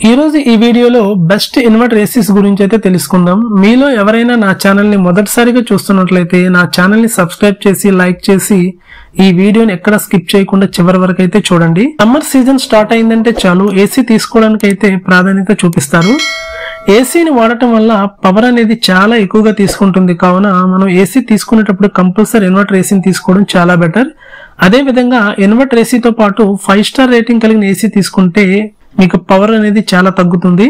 ఈ రోజు ఈ వీడియోలో బెస్ట్ ఇన్వర్టర్ ఏసీస్ గురించి అయితే తెలుసుకుందాం. మీలో ఎవరైనా నా ఛానల్ ని మొదటిసారిగా చూస్తున్నట్లయితే నా ఛానల్ ని సబ్స్క్రైబ్ చేసి లైక్ చేసి ఈ వీడియోని ఎక్కడ స్కిప్ చేయకుండా చివరి వరకు అయితే చూడండి. సమ్మర్ సీజన్ స్టార్ట్ అయిందంటే చాలు ఏసీ తీసుకోవడానికి అయితే ప్రాధాన్యత చూపిస్తారు. ఏసీని వాడటం వల్ల పవర్ అనేది చాలా ఎక్కువగా తీసుకుంటుంది. కావున మనం ఏసీ తీసుకునేటప్పుడు కంపల్సరీ ఇన్వర్టర్ ఏసీని తీసుకోవడం చాలా బెటర్. అదే విధంగా ఇన్వర్టర్ ఏసీతో పాటు 5 స్టార్ రేటింగ్ కలిగిన ఏసీ తీసుకుంటే మీకు పవర్ అనేది చాలా తగ్గుతుంది.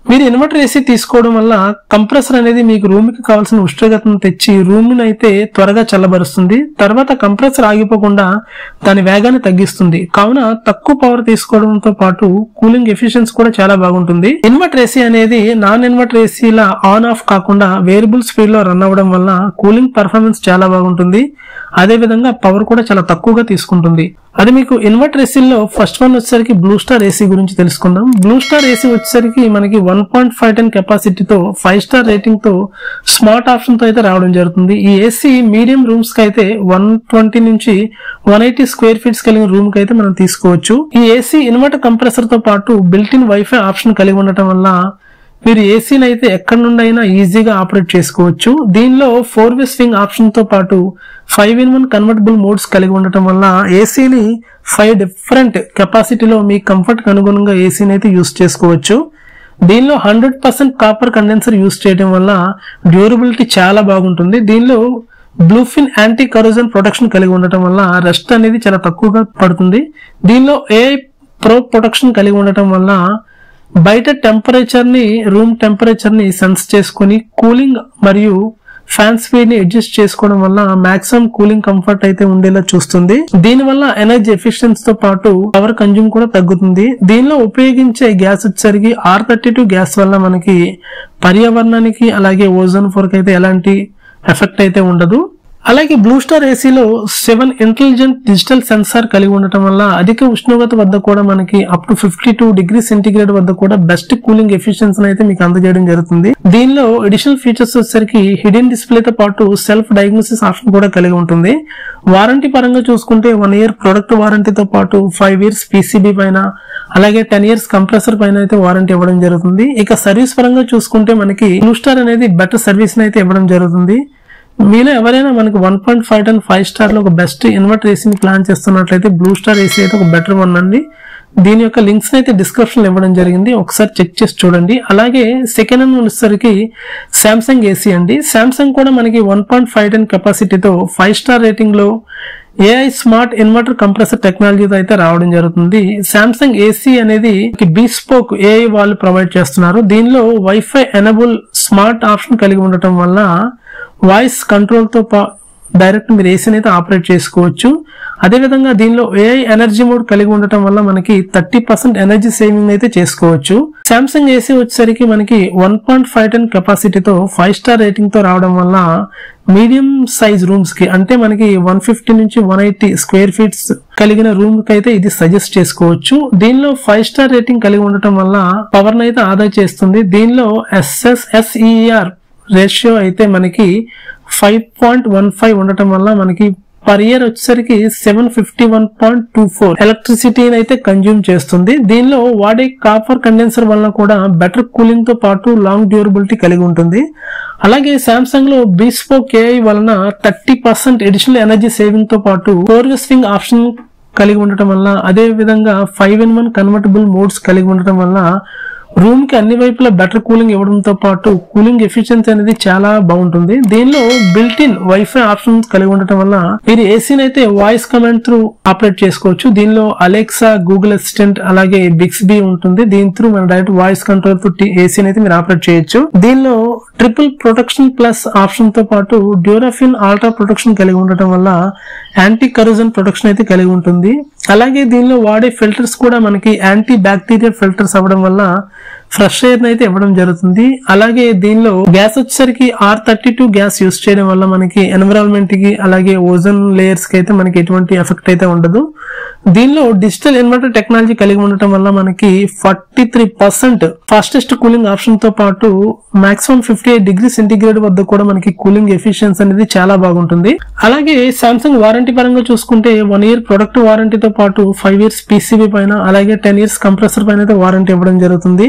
మీరు ఇన్వర్టర్ ఏసీ తీసుకోవడం వల్ల కంప్రెసర్ అనేది మీకు రూమ్ కి కావాల్సిన ఉష్ణోగ్రతను తెచ్చి రూమ్ ని అయితే త్వరగా చల్లబరుస్తుంది. తర్వాత కంప్రెసర్ ఆగిపోకుండా దాని వేగాన్ని తగ్గిస్తుంది. కావున తక్కువ పవర్ తీసుకోవడంతో పాటు కూలింగ్ ఎఫిషియన్సీ కూడా చాలా బాగుంటుంది. ఇన్వర్టర్ ఏసీ అనేది నాన్ ఇన్వర్టర్ ఏసీలా ఆన్ ఆఫ్ కాకుండా వేరియబుల్ స్పీడ్ లో రన్ అవ్వడం వల్ల కూలింగ్ పర్ఫార్మెన్స్ చాలా బాగుంటుంది. అదే విధంగా పవర్ కూడా చాలా తక్కువగా తీసుకుంటుంది. అది మీకు ఇన్వర్టర్ ఏసీలో ఫస్ట్ వన్ వచ్చేసరికి బ్లూ స్టార్ ఏసీ గురించి తెలుసుకుందాం. బ్లూ స్టార్ ఏసీ వచ్చేసరికి మనకి 1.5 టన్ కెపాసిటీతో 5 స్టార్ రేటింగ్ తో స్మార్ట్ ఆప్షన్ తో అయితే రావడం జరుగుతుంది. ఈ ఏసీ మీడియం రూమ్స్ కి అయితే 120 నుంచి 180 స్క్వేర్ ఫీట్స్ కలిగిన రూమ్ కి అయితే మనం తీసుకోవచ్చు. ఈ ఏసీ ఇన్వర్టర్ కంప్రెసర్ తో పాటు బిల్ట్ ఇన్ వైఫై ఆప్షన్ కలిగి ఉండటం వల్ల మీరు ఏసీని అయితే ఎక్కడి నుండి అయినా ఈజీగా ఆపరేట్ చేసుకోవచ్చు. దీనిలో 4-వే స్వింగ్ ఆప్షన్ తో పాటు 5-in-1 కన్వర్టబుల్ మోడ్స్ కలిగి ఉండటం వల్ల ఏసీని 5 డిఫరెంట్ కెపాసిటీలో మీ కంఫర్ట్ కి అనుగుణంగా ఏసీని అయితే యూస్ చేసుకోవచ్చు. దీనిలో 100% కాపర్ కండెన్సర్ యూస్ చేయడం వల్ల డ్యూరబిలిటీ చాలా బాగుంటుంది. దీనిలో బ్లూఫిన్ యాంటీ కరోజన్ ప్రొటెక్షన్ కలిగి ఉండటం వల్ల రస్ట్ అనేది చాలా తక్కువగా పడుతుంది. దీనిలో AI ప్రో ప్రొటెక్షన్ కలిగి ఉండటం వల్ల బయట టెంపరేచర్ ని రూమ్ టెంపరేచర్ ని సెన్స్ చేసుకుని కూలింగ్ మరియు ఫ్యాన్ స్పీడ్ ని అడ్జస్ట్ చేసుకోవడం వల్ల మాక్సిమం కూలింగ్ కంఫర్ట్ అయితే ఉండేలా చూస్తుంది. దీనివల్ల ఎనర్జీ ఎఫిషియన్సీ తో పాటు పవర్ కన్జ్యూమ్ కూడా తగ్గుతుంది. దీనిలో ఉపయోగించే గ్యాస్ వచ్చేసరికి R32 గ్యాస్ వల్ల మనకి పర్యావరణానికి అలాగే ఓజోన్ పొరకు అయితే ఎలాంటి ఎఫెక్ట్ అయితే ఉండదు. అలాగే బ్లూ స్టార్ ఏసీలో 7 ఇంటెలిజెంట్ డిజిటల్ సెన్సార్ కలిగి ఉండటం వల్ల అధిక ఉష్ణోగ్రత వద్ద కూడా మనకి అప్ టు 52 డిగ్రీ సెంటీగ్రేడ్ వద్ద కూడా బెస్ట్ కూలింగ్ ఎఫిషియన్సీ అయితే మీకు అందజేయడం జరుగుతుంది. దీనిలో అడిషనల్ ఫీచర్స్ వచ్చేసరికి హిడెన్ డిస్ప్లేతో పాటు సెల్ఫ్ డయాగ్నోసిస్ ఆప్షన్ కూడా కలిగి ఉంటుంది. వారంటీ పరంగా చూసుకుంటే 1 ఇయర్ ప్రొడక్ట్ వారంటీతో పాటు 5 ఇయర్స్ PCB పైన అలాగే 10 ఇయర్స్ కంప్రెసర్ పైన అయితే వారంటీ ఇవ్వడం జరుగుతుంది. ఇక సర్వీస్ పరంగా చూసుకుంటే మనకి బ్లూ స్టార్ అనేది బెటర్ సర్వీస్ అయితే ఇవ్వడం జరుగుతుంది. మీలో ఎవరైనా మనకి 1.5 టన్ 5 స్టార్ లో ఒక బెస్ట్ ఇన్వర్టర్ ఏసీని ప్లాన్ చేస్తున్నట్లయితే బ్లూ స్టార్ ఏసీ అయితే ఒక బెటర్ వన్ అండి. దీని యొక్క లింక్స్ అయితే డిస్క్రిప్షన్ లో ఇవ్వడం జరిగింది, ఒకసారి చెక్ చేసి చూడండి. అలాగే సెకండ్ హ్యాండ్ వచ్చేసరికి సామ్సంగ్ ఏసీ అండి. సామ్సంగ్ కూడా మనకి 1.5 టన్ కెపాసిటీతో 5 స్టార్ రేటింగ్ లో AI స్మార్ట్ ఇన్వర్టర్ కంప్రెసర్ టెక్నాలజీతో అయితే రావడం జరుగుతుంది. సామ్సంగ్ ఏసీ అనేది బీస్పోక్ AI వాళ్ళు ప్రొవైడ్ చేస్తున్నారు. దీనిలో వైఫై ఎనబుల్ స్మార్ట్ ఆప్షన్ కలిగి ఉండటం వల్ల వాయిస్ కంట్రోల్ తో డైరెక్ట్ మీరు ఏసీని అయితే ఆపరేట్ చేసుకోవచ్చు. అదేవిధంగా దీనిలో AI ఎనర్జీ మోడ్ కలిగి ఉండటం వల్ల మనకి 30% ఎనర్జీ సేవింగ్ అయితే చేసుకోవచ్చు. సామ్సంగ్ ఏసీ వచ్చేసరికి మనకి 1.5 టన్ కెపాసిటీతో 5 స్టార్ రేటింగ్ తో రావడం వల్ల మీడియం సైజ్ రూమ్స్ కి అంటే మనకి 150 నుంచి 180 స్క్వేర్ ఫీట్స్ కలిగిన రూమ్ కి అయితే ఇది సజెస్ట్ చేసుకోవచ్చు. దీనిలో 5 స్టార్ రేటింగ్ కలిగి ఉండటం వల్ల పవర్ అయితే ఆదా చేస్తుంది. దీనిలో SSSER రేషియో అయితే మనకి 5.15 ఉండటం వల్ల మనకి పర్ ఇయర్ వచ్చేసరికి 751.24 ఎలక్ట్రిసిటీని అయితే కన్జ్యూమ్ చేస్తుంది. దీనిలో వాడే కాపర్ కండెన్సర్ వల్ల కూడా బెటర్ కూలింగ్ తో పాటు లాంగ్ డ్యూరబిలిటీ కలిగి ఉంటుంది. అలాగే సామ్సంగ్ లో బీస్పోక్ AI వలన 30% అడిషనల్ ఎనర్జీ సేవింగ్ తో పాటు 4-వే స్వింగ్ ఆప్షన్ కలిగి ఉండటం వల్ల అదే విధంగా 5-in-1 కన్వర్టబుల్ మోడ్స్ కలిగి ఉండటం వల్ల రూమ్ కి అన్ని వైపులా బెటర్ కూలింగ్ ఇవ్వడంతో పాటు కూలింగ్ ఎఫిషియన్సీ అనేది చాలా బాగుంటుంది. దీనిలో బిల్ట్ ఇన్ వైఫై ఆప్షన్ కలిగి ఉండటం వల్ల మీరు ఏసీని అయితే వాయిస్ కమాండ్ త్రూ ఆపరేట్ చేసుకోవచ్చు. దీనిలో అలెక్సా, గూగుల్ అసిస్టెంట్ అలాగే బిక్స్బీ ఉంటుంది. దీని త్రూ మన డైరెక్ట్ వాయిస్ కంట్రోల్ తో ఏసీని అయితే మీరు ఆపరేట్ చేయొచ్చు. దీనిలో ట్రిపుల్ ప్రొటెక్షన్ ప్లస్ ఆప్షన్ తో పాటు డ్యూరాఫిన్ ఆల్ట్రా ప్రొటెక్షన్ కలిగి ఉండటం వల్ల యాంటీ కరోజన్ ప్రొటెక్షన్ అయితే కలిగి ఉంటుంది. అలాగే దీనిలో వాడే ఫిల్టర్స్ కూడా మనకి యాంటీ బ్యాక్టీరియల్ ఫిల్టర్స్ అవ్వడం వల్ల ఫ్రెష్ ఎయిర్ అయితే ఇవ్వడం జరుగుతుంది. అలాగే దీనిలో గ్యాస్ వచ్చేసరికి R32 గ్యాస్ యూస్ చేయడం వల్ల మనకి ఎన్విరాన్మెంట్ కి అలాగే ఓజోన్ లేయర్స్ కి అయితే మనకి ఎటువంటి ఎఫెక్ట్ అయితే ఉండదు. దీనిలో డిజిటల్ ఇన్వర్టర్ టెక్నాలజీ కలిగి ఉండటం వల్ల మనకి 43% ఫాస్టెస్ట్ కూలింగ్ ఆప్షన్ తో పాటు మాక్సిమం 58 డిగ్రీ సెంటీగ్రేడ్ వద్ద కూడా మనకి కూలింగ్ ఎఫిషియన్సీ అనేది చాలా బాగుంటుంది. అలాగే సామ్సంగ్ వారంటీ పరంగా చూసుకుంటే 1 ఇయర్ ప్రొడక్ట్ వారంటీతో పాటు 5 ఇయర్స్ PCB పైన అలాగే 10 ఇయర్స్ కంప్రెసర్ పైన అయితే వారంటీ ఇవ్వడం జరుగుతుంది.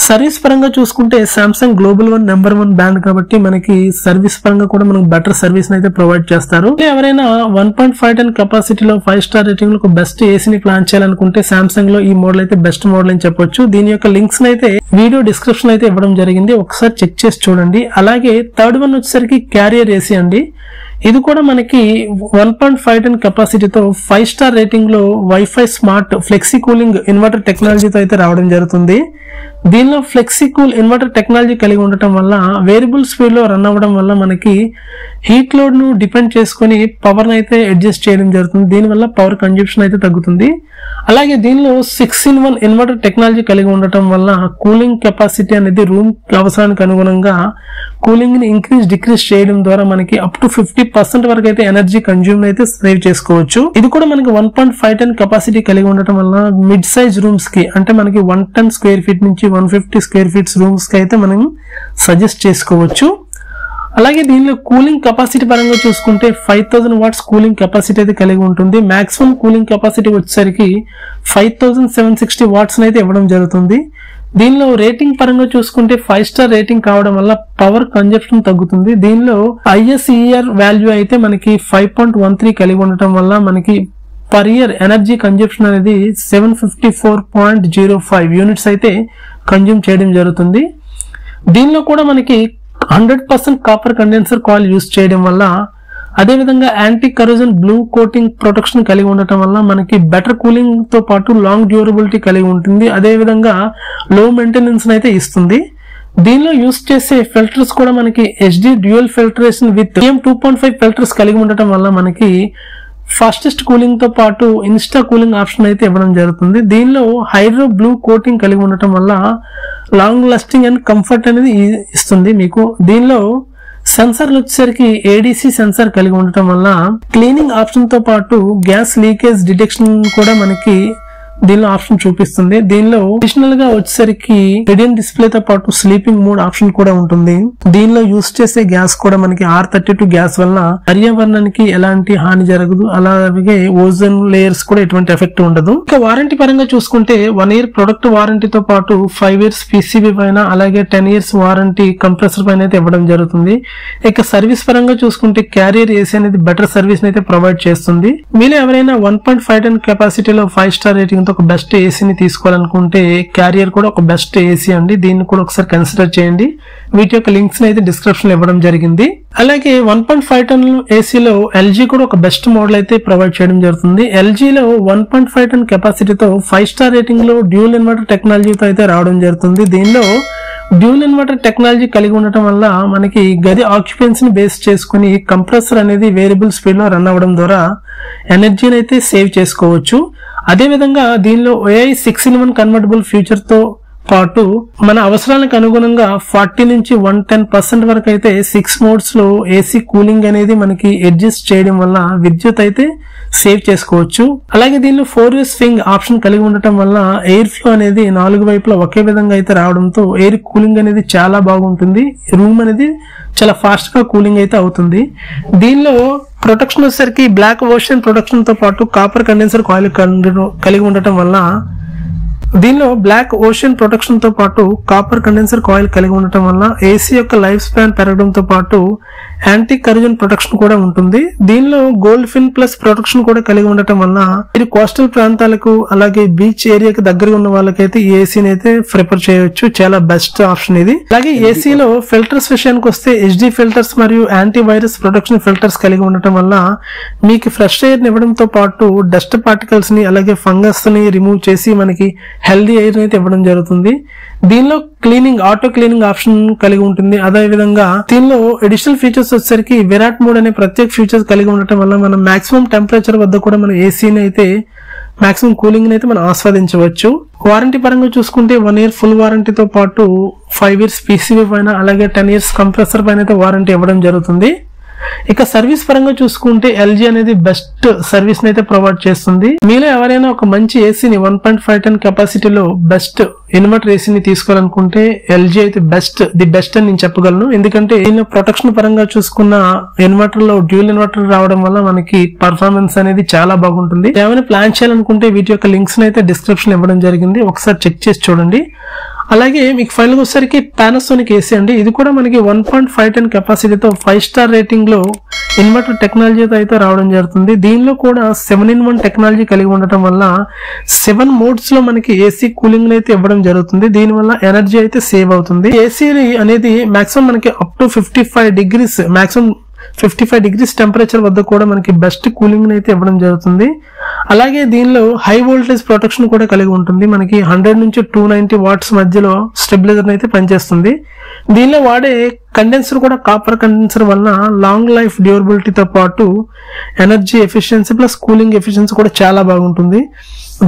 సర్వీస్ పరంగా చూసుకుంటే సామ్సంగ్ గ్లోబల్ 1 నెంబర్ 1 బ్రాండ్ కాబట్టి మనకి సర్వీస్ పరంగా కూడా మనకు బెటర్ సర్వీస్ అయితే ప్రొవైడ్ చేస్తారు. ఎవరైనా 1.5 టన్ కెపాసిటీలో 5 స్టార్ రేటింగ్ లో బెస్ట్ ఏసీని ప్లాన్ చేయాలనుకుంటే సామ్సంగ్ లో ఈ మోడల్ అయితే బెస్ట్ మోడల్ అని చెప్పొచ్చు. దీని యొక్క లింక్స్ అయితే వీడియో డిస్క్రిప్షన్ అయితే ఇవ్వడం జరిగింది, ఒకసారి చెక్ చేసి చూడండి. అలాగే థర్డ్ వన్ వచ్చేసరికి క్యారియర్ ఏసీ అండి. ఇది కూడా మనకి 1.5 టన్ కెపాసిటీతో 5 స్టార్ రేటింగ్ లో wifi smart flexi cooling inverter టెక్నాలజీతో అయితే రావడం జరుగుతుంది. దీనిలో ఫ్లెక్సీ కూల్ ఇన్వర్టర్ టెక్నాలజీ కలిగి ఉండటం వల్ల వేరియబుల్ స్పీడ్ లో రన్ అవ్వడం వల్ల మనకి హీట్ లోడ్ ను డిపెండ్ చేసుకుని పవర్ అయితే అడ్జస్ట్ చేయడం జరుగుతుంది. దీనివల్ల పవర్ కన్జంప్షన్ అయితే తగ్గుతుంది. అలాగే దీనిలో 6-in-1 ఇన్వర్టర్ టెక్నాలజీ కలిగి ఉండటం వల్ల కూలింగ్ కెపాసిటీ అనేది రూమ్ అవసరానికి అనుగుణంగా కూలింగ్ ని డిక్రీజ్ చేయడం ద్వారా మనకి అప్ టు 50% వరకు అయితే ఎనర్జీ కన్జ్యూమ్ అయితే సేవ్ చేసుకోవచ్చు. ఇది కూడా మనకి 1.5 టన్ కెపాసిటీ కలిగి ఉండటం వల్ల మిడ్ సైజ్ రూమ్స్ కి అంటే మనకి 1 టన్ స్క్వేర్ ఫీట్ నుంచి 150 స్క్వేర్ ఫీట్స్ రూమ్స్ కి అయితే మనం సజెస్ట్ చేసుకోవచ్చు. అలాగే దీనిలో కూలింగ్ కెపాసిటీ పరంగా చూసుకుంటే 5000 వాట్స్ కూలింగ్ కెపాసిటీ అయితే కలిగి ఉంటుంది. మాక్సిమం కూలింగ్ కెపాసిటీ వచ్చేసరికి 5760 వాట్స్ అయితే ఇవ్వడం జరుగుతుంది. దీనిలో రేటింగ్ పరంగా చూసుకుంటే 5 స్టార్ రేటింగ్ కావడం వల్ల పవర్ కన్జంప్షన్ తగ్గుతుంది. దీనిలో ISER వాల్యూ అయితే మనకి 5.13 కలిగి ఉండటం వల్ల మనకి పర్ ఇయర్ ఎనర్జీ కన్జంప్షన్ అనేది 754.05 యూనిట్స్ అయితే కన్జ్యూమ్ చేయడం జరుగుతుంది. దీనిలో కూడా మనకి 100% కాపర్ కండెన్సర్ కాయిల్ యూస్ చేయడం వల్ల అదేవిధంగా anti corrosion blue coating protection కలిగి ఉండటం వల్ల మనకి బెటర్ కూలింగ్ తో పాటు లాంగ్ డ్యూరబిలిటీ కలిగి ఉంటుంది. అదేవిధంగా లో మెయింటెనెన్స్ అయితే ఇస్తుంది. దీనిలో యూస్ చేసే ఫిల్టర్స్ కూడా మనకి HD dual filtration with PM2.5 filters కలిగి ఉండటం వల్ల మనకి ఫాస్టెస్ట్ కూలింగ్ తో పాటు ఇన్స్టా కూలింగ్ ఆప్షన్ అయితే ఇవ్వడం జరుగుతుంది. దీనిలో హైడ్రో బ్లూ కోటింగ్ కలిగి ఉండటం వల్ల లాంగ్ లాస్టింగ్ అండ్ కంఫర్ట్ అనేది ఇస్తుంది మీకు. దీనిలో సెన్సార్లు వచ్చేసరికి ADC సెన్సార్ కలిగి ఉండటం వల్ల క్లీనింగ్ ఆప్షన్ తో పాటు గ్యాస్ లీకేజ్ డిటెక్షన్ కూడా మనకి దీనిలో ఆప్షన్ చూపిస్తుంది. దీనిలో అడిషనల్ గా వచ్చేసరికి హిడెన్ డిస్ప్లే తో పాటు స్లీపింగ్ మోడ్ ఆప్షన్ కూడా ఉంటుంది. దీనిలో యూస్ చేసే గ్యాస్ కూడా మనకి R32 గ్యాస్ వల్ల పర్యావరణానికి ఎలాంటి హాని జరగదు. అలాగే ఓజోన్ లేయర్స్ కూడా ఎటువంటి ఎఫెక్ట్ ఉండదు. ఇక వారంటీ పరంగా చూసుకుంటే 1 ఇయర్ ప్రొడక్ట్ వారంటీతో పాటు 5 ఇయర్స్ PCB పైన అలాగే 10 ఇయర్స్ వారంటీ కంప్రెసర్ పైన అయితే ఇవ్వడం జరుగుతుంది. ఇక సర్వీస్ పరంగా చూసుకుంటే క్యారియర్ ఏసీ అనేది బెటర్ సర్వీస్ అయితే ప్రొవైడ్ చేస్తుంది. మీలో ఎవరైనా 1.5 టన్ కెపాసిటీలో 5 స్టార్ రేటింగ్ ఒక బెస్ట్ ఏసీని తీసుకోవాలనుకుంటే క్యారియర్ కూడా ఒక బెస్ట్ ఏసీ అండి. దీన్ని కూడా ఒకసారి కన్సిడర్ చేయండి. వీటి యొక్క లింక్స్ అయితే డిస్క్రిప్షన్ లో ఇవ్వడం జరిగింది. అలాగే 1.5 టన్ ఏసీలో LG కూడా ఒక బెస్ట్ మోడల్ అయితే ప్రొవైడ్ చేయడం జరుగుతుంది. LG లో 1.5 టన్ కెపాసిటీతో 5 స్టార్ రేటింగ్ లో డ్యూయల్ ఇన్వర్టర్ టెక్నాలజీతో అయితే రావడం జరుగుతుంది. దీనిలో డ్యూయల్ ఇన్వర్టర్ టెక్నాలజీ కలిగి ఉండటం వల్ల మనకి గది ఆక్యుపెన్సీని బేస్ చేసుకుని కంప్రెసర్ అనేది వేరియబుల్ స్పీడ్ లో రన్ అవ్వడం ద్వారా ఎనర్జీని అయితే సేవ్ చేసుకోవచ్చు. అదేవిధంగా దీనిలో AI 6-in-1 కన్వర్టబుల్ ఫ్యూచర్ తో పాటు మన అవసరాలకు అనుగుణంగా 40 నుంచి 110% వరకు అయితే 6 మోడ్స్ లో ఏసీ కూలింగ్ అనేది మనకి అడ్జస్ట్ చేయడం వల్ల విద్యుత్ అయితే సేవ్ చేసుకోవచ్చు. అలాగే దీనిలో 4-way స్వింగ్ ఆప్షన్ కలిగి ఉండటం వల్ల ఎయిర్ ఫ్లో అనేది 4 వైపులా ఒకే విధంగా అయితే రావడంతో ఎయిర్ కూలింగ్ అనేది చాలా బాగుంటుంది. రూమ్ అనేది చాలా ఫాస్ట్ గా కూలింగ్ అయితే అవుతుంది. దీనిలో ప్రొటెక్షన్ వచ్చేసరికి బ్లాక్ ఓషన్ ప్రొటెక్షన్ తో పాటు కాపర్ కండెన్సర్ కాయిల్ కలిగి ఉండటం వల్ల దీనిలో బ్లాక్ ఓషన్ ప్రొటెక్షన్ తో పాటు కాపర్ కండెన్సర్ కాయిల్ కలిగి ఉండటం వల్ల ఏసీ యొక్క లైఫ్ స్పాన్ పెరగడంతో పాటు యాంటీ కరోజన్ ప్రొటెక్షన్ కూడా ఉంటుంది. దీనిలో గోల్డ్ ఫిన్ ప్లస్ ప్రొటెక్షన్ కూడా కలిగి ఉండటం వల్ల ఇది కోస్టల్ ప్రాంతాలకు అలాగే బీచ్ ఏరియాకి దగ్గరగా ఉన్న వాళ్ళకైతే ఈ ఏసీని అయితే ప్రిఫర్ చేయొచ్చు. చాలా బెస్ట్ ఆప్షన్ ఇది. అలాగే ఏసీలో ఫిల్టర్స్ విషయానికి వస్తే HD ఫిల్టర్స్ మరియు యాంటీ వైరస్ ప్రొటెక్షన్ ఫిల్టర్స్ కలిగి ఉండటం వల్ల మీకు ఫ్రెష్ ఎయిర్ ఇవ్వడంతో పాటు డస్ట్ పార్టికల్స్ ని అలాగే ఫంగస్ ని రిమూవ్ చేసి మనకి హెల్దీ ఎయిర్ అయితే ఇవ్వడం జరుగుతుంది. దీనిలో క్లీనింగ్ ఆటో క్లీనింగ్ ఆప్షన్ కలిగి ఉంటుంది. అదే విధంగా దీనిలో అడిషనల్ ఫీచర్స్ వచ్చేసరికి విరాట్ మోడ్ అనే ప్రత్యేక ఫీచర్స్ కలిగి ఉండటం వల్ల మనం మాక్సిమం టెంపరేచర్ వద్ద కూడా మన ఏసీని అయితే మాక్సిమం కూలింగ్ అయితే మనం ఆస్వాదించవచ్చు. వారంటీ పరంగా చూసుకుంటే 1 year ఫుల్ వారంటీతో పాటు 5 years పీసీబీ పైన అలాగే 10 years కంప్రెసర్ పైన అయితే వారంటీ ఇవ్వడం జరుగుతుంది. ఇక సర్వీస్ పరంగా చూసుకుంటే ఎల్జీ అనేది బెస్ట్ సర్వీస్ అయితే ప్రొవైడ్ చేస్తుంది. మీలో ఎవరైనా ఒక మంచి ఏసీని 1.5 ton కెపాసిటీలో బెస్ట్ ఇన్వర్టర్ ఏసీని తీసుకోవాలనుకుంటే ఎల్జీ అయితే ది బెస్ట్ అని నేను చెప్పగలను. ఎందుకంటే దీనిలో ప్రొటెక్షన్ పరంగా చూసుకున్న ఇన్వర్టర్ లో డ్యూయల్ ఇన్వర్టర్ రావడం వల్ల మనకి పర్ఫార్మెన్స్ అనేది చాలా బాగుంటుంది. ఏమైనా ప్లాన్ చేయాలనుకుంటే వీటి యొక్క లింక్స్ అయితే డిస్క్రిప్షన్ ఇవ్వడం జరిగింది, ఒకసారి చెక్ చేసి చూడండి. అలాగే మీకు ఫైనల్ వచ్చేసరికి పానాసోనిక్ ఏసీ అండి. ఇది కూడా మనకి 1.5 ton కెపాసిటీతో 5 star రేటింగ్ లో ఇన్వర్టర్ టెక్నాలజీతో అయితే రావడం జరుగుతుంది. దీనిలో కూడా 7-in-1 టెక్నాలజీ కలిగి ఉండటం వల్ల 7 modes లో మనకి ఏసీ కూలింగ్ అయితే ఇవ్వడం జరుగుతుంది. దీని వల్ల ఎనర్జీ అయితే సేవ్ అవుతుంది. ఏసీ అనేది మాక్సిమం మనకి up to 55 degrees maximum 55 degrees temperature వద్ద కూడా మనకి బెస్ట్ కూలింగ్ అయితే ఇవ్వడం జరుగుతుంది. అలాగే దీనిలో హై వోల్టేజ్ ప్రొటెక్షన్ కూడా కలిగి ఉంటుంది. మనకి 100 నుంచి 290 watts మధ్యలో స్టెబిలైజర్ అయితే పనిచేస్తుంది. దీనిలో వాడే కండెన్సర్ కూడా కాపర్ కండెన్సర్ వల్ల లాంగ్ లైఫ్ డ్యూరబిలిటీతో పాటు energy efficiency plus cooling efficiency కూడా చాలా బాగుంటుంది.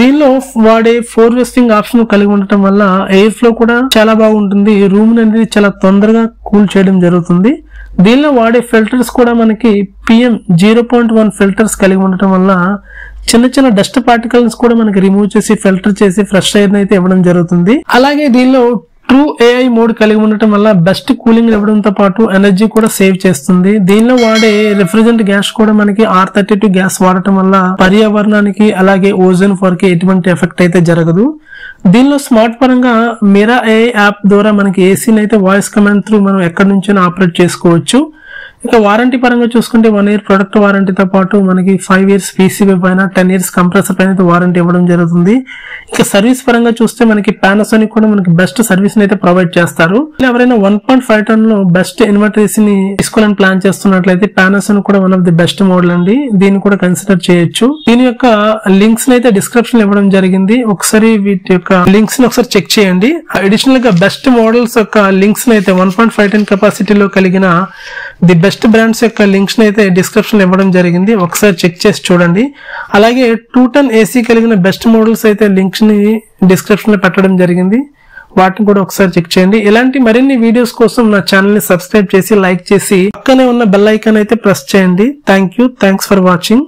దీనిలో వాడే 4 way swing ఆప్షన్ కలిగి ఉండటం వల్ల ఎయిర్ ఫ్లో కూడా చాలా బాగుంటుంది. రూమ్ అనేది చాలా తొందరగా కూల్ చేయడం జరుగుతుంది. దీనిలో వాడే ఫిల్టర్స్ కూడా మనకి PM 0.1 ఫిల్టర్స్ కలిగి ఉండటం వల్ల చిన్న చిన్న డస్ట్ పార్టికల్స్ కూడా మనకి రిమూవ్ చేసి ఫిల్టర్ చేసి ఫ్రెష్ ఎయిర్ అయితే ఇవ్వడం జరుగుతుంది. అలాగే దీనిలో ట్రూ AI మోడ్ కలిగి ఉండటం వల్ల బెస్ట్ కూలింగ్ ఇవ్వడంతో పాటు ఎనర్జీ కూడా సేవ్ చేస్తుంది. దీనిలో వాడే రిఫ్రిజరెంట్ గ్యాస్ కూడా మనకి R32 గ్యాస్ వాడటం వల్ల పర్యావరణానికి అలాగే ఓజోన్ పొర కి ఎటువంటి ఎఫెక్ట్ అయితే జరగదు. దీనిలో స్మార్ట్ పరంగా మిరా AI యాప్ ద్వారా మనకి ఏసీని అయితే వాయిస్ కమాండ్ త్రూ మనం ఎక్కడి నుంచైనా ఆపరేట్ చేసుకోవచ్చు. ఇక వారంటీ పరంగా చూసుకుంటే 1 year ప్రొడక్ట్ వారంటీతో పాటు మనకి 5 years పీసీబీ పైన 10 years కంప్రెసర్ పైన వారంటీ ఇవ్వడం జరుగుతుంది. ఇక సర్వీస్ పరంగా చూస్తే మనకి పానాసోనిక్ కూడా మనకి బెస్ట్ సర్వీస్ అయితే ప్రొవైడ్ చేస్తారు. ఎవరైనా 1.5 ton లో బెస్ట్ ఇన్వర్టర్ ఏసీని తీసుకోవాలని ప్లాన్ చేస్తున్నట్లయితే పానాసోనిక్ కూడా one of the best model అండి. దీన్ని కూడా కన్సిడర్ చేయొచ్చు. దీని యొక్క లింక్స్ అయితే డిస్క్రిప్షన్ ఇవ్వడం జరిగింది, ఒకసారి వీటి యొక్క లింక్స్ ని ఒకసారి చెక్ చేయండి. అడిషనల్ గా బెస్ట్ మోడల్స్ యొక్క లింక్స్ అయితే 1.5 ton కెపాసిటీలో కలిగిన ది బెస్ట్ బ్రాండ్స్ యొక్క లింక్స్ అయితే డిస్క్రిప్షన్ ఇవ్వడం జరిగింది, ఒకసారి చెక్ చేసి చూడండి. అలాగే 2 ton ఏసీ కలిగిన బెస్ట్ మోడల్స్ అయితే లింక్స్ ని డిస్క్రిప్షన్ లో పెట్టడం జరిగింది, వాటిని కూడా ఒకసారి చెక్ చేయండి. ఇలాంటి మరిన్ని వీడియోస్ కోసం నా ఛానల్ ని సబ్స్క్రైబ్ చేసి లైక్ చేసి పక్కనే ఉన్న బెల్ ఐకాన్ అయితే ప్రెస్ చేయండి. Thanks for watching.